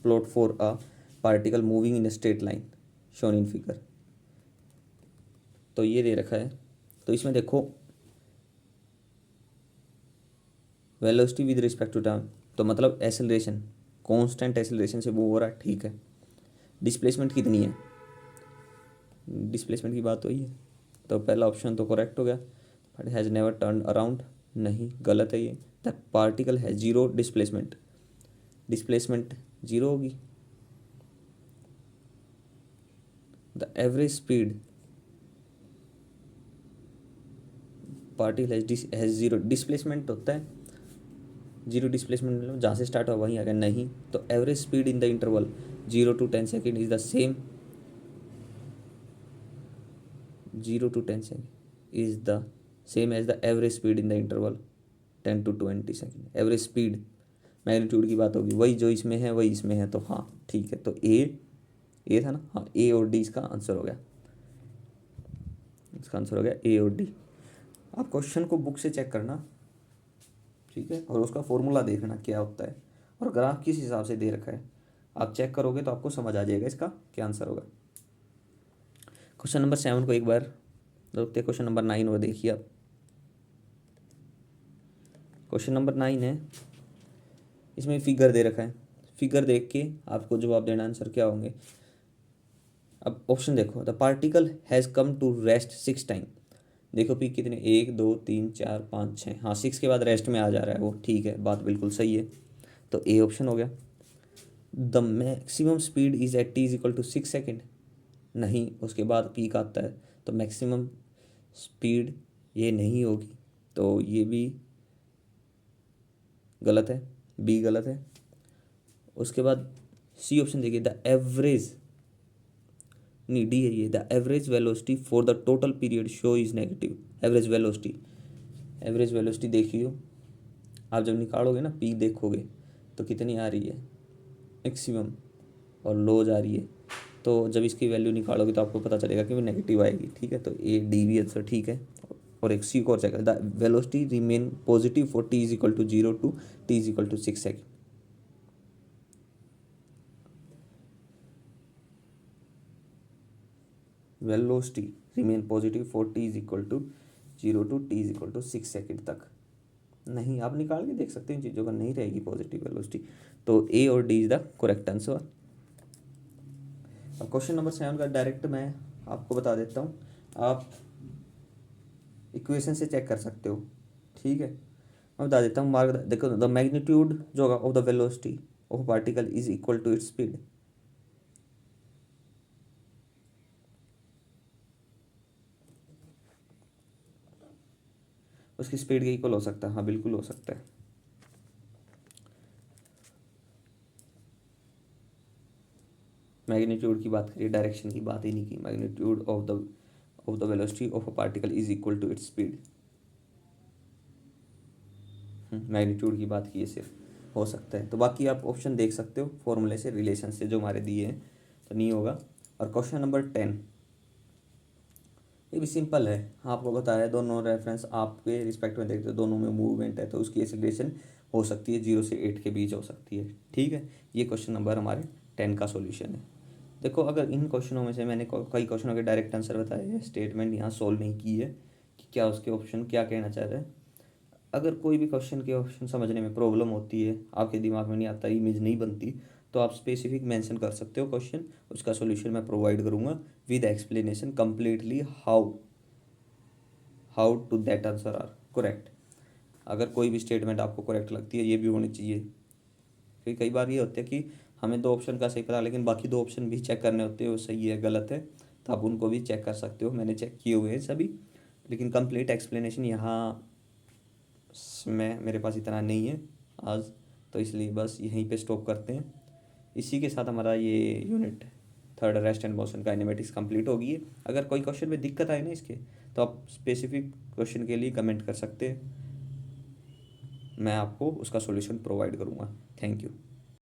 plot for a particle moving in straight line shown in figure. तो ये दे रखा है, तो इसमें देखो velocity with respect to time, तो मतलब एक्सेलरेशन कांस्टेंट एक्सेलरेशन से मूव हो रहा है। ठीक है, डिस्प्लेसमेंट कितनी है, डिस्प्लेसमेंट की बात हुई है, तो पहला ऑप्शन तो करेक्ट हो गया, but has never turn around, नहीं गलत है ये। द पार्टिकल है जीरो डिस्प्लेसमेंट, डिस्प्लेसमेंट जीरो होगी। The average speed particle has zero displacement होता है, जीरो डिस्प्लेसमेंट मतलब जहाँ से स्टार्ट हुआ वहीं आ गया, नहीं। तो average speed in the interval 0 to 10 second is the same, 0 to 10 second is the same as the average speed in the interval 10 to 20 second. Average speed magnitude की बात होगी, वही जो इसमें है वही इसमें है, तो हाँ ठीक है, तो ए था ना, हाँ ए और डी इसका आंसर हो गया, इसका आंसर हो गया ए और डी। आप क्वेश्चन को बुक से चेक करना, ठीक है, और उसका फॉर्मूला देखना क्या होता है, और ग्राफ किस हिसाब से दे रखा है, आप चेक करोगे तो आपको समझ आ जाएगा इसका क्या आंसर होगा। क्वेश्चन नंबर 7 को एक बार देखते हैं, क्वेश्चन नंबर 9 और देखिए आप। क्वेश्चन नंबर 9 है, इसमें फिगर दे रखा है, फिगर देख के आपको जवाब देना, आंसर क्या होंगे। अब ऑप्शन देखो, the particle has come to rest 6 time, देखो पी कितने, 1 2 3 4 5 6, हाँ 6 के बाद रेस्ट में आ जा रहा है वो, ठीक है, बात बिल्कुल सही है, तो ए ऑप्शन हो गया। The maximum speed is at t is equal to 6 second, नहीं, उसके बाद पीक आता है, तो मैक्सिमम स्पीड ये नहीं होगी, तो ये भी गलत है, बी गलत है। उसके बाद सी ऑप्शन देखिए, द एवरेज, नहीं डी है ये, the average velocity for the total period show is negative. Average velocity, average velocity देखियो, आप जब निकालोगे ना पीक देखोगे तो कितनी आ रही है मैक्सिमम, और लो जा रही है, तो जब इसकी वैल्यू निकालोगे तो आपको पता चलेगा कि वो नेगेटिव आएगी। ठीक है, तो ए डी भी आंसर ठीक है। और एक सी को और check, the velocity remain positive for t is equal to 0 to t is equal to 6 second. Velocity remain positive for t is equal to 0 to t is equal to 6 second तक, नहीं आप निकाल के देख सकते हैं इन चीज़ों का, नहीं रहेगी पॉजिटिव वेलोसिटी, तो ए और D is the correct answer. अब क्वेश्चन नंबर 7 का डायरेक्ट मैं आपको बता देता हूँ, आप इक्वेशन से चेक कर सकते हो। ठीक है, मैं बता देता हूँ, मार्क देखो, द मैग्नीट्यूड जो होगा of the velocity of particle is equal to its speed, उसकी स्पीड के इक्वल हो सकता है? हाँ बिल्कुल हो सकता है। मैग्नीट्यूड की बात करिए, डायरेक्शन की बात ही नहीं की। Magnitude of the velocity of a particle is equal to its speed. Magnitude की बात की है सिर्फ, हो सकता है। तो बाकी आप ऑप्शन देख सकते हो फॉर्मूले से, रिलेशन से जो हमारे दिए हैं, तो नहीं होगा। और क्वेश्चन नंबर 10, ये भी सिंपल है। आपको बताया है दोनों रेफरेंस आपके रिस्पेक्ट में देखते हो, दोनों में मूवमेंट है, तो उसकी एक्सीलरेशन हो सकती है 0 से 8 के बीच हो सकती है। ठीक है, ये क्वेश्चन नंबर हमारे 10 का सॉल्यूशन है। देखो, अगर इन क्वेश्चनों में से मैंने कई क्वेश्चनों के डायरेक्ट आंसर बताए हैं, स्टेटमेंट यहाँ सोल्व नहीं की है कि क्या उसके ऑप्शन क्या कहना चाह रहे हैं। अगर कोई भी क्वेश्चन के ऑप्शन समझने में प्रॉब्लम होती है, आपके दिमाग में नहीं आता, इमेज नहीं बनती, तो आप स्पेसिफिक मेंशन कर सकते हो क्वेश्चन, उसका सॉल्यूशन मैं प्रोवाइड करूँगा with explanation completely how to that answer are correct. अगर कोई भी स्टेटमेंट आपको करेक्ट लगती है, ये भी होनी चाहिए। क्योंकि कई बार ये होता है कि हमें दो ऑप्शन का सही पता, लेकिन बाकी दो ऑप्शन भी चेक करने होते हैं, वो सही है गलत है, तो आप उनको भी चेक कर सकते हो। मैंने चेक किए हुए हैं सभी, लेकिन कंप्लीट एक्सप्लेनेशन यहाँ में मेरे पास इतना नहीं है आज, तो इसलिए बस यहीं पे स्टॉप करते हैं। इसी के साथ हमारा ये unit 3 rest and motion kinematics complete होगी है। अगर कोई क्वेश्चन में दिक्कत आए ना इसके, तो आप स्पेसिफिक क्वेश्चन के लिए कमेंट कर सकते हैं, मैं आपको उसका सॉल्यूशन प्रोवाइड करूँगा। Thank you.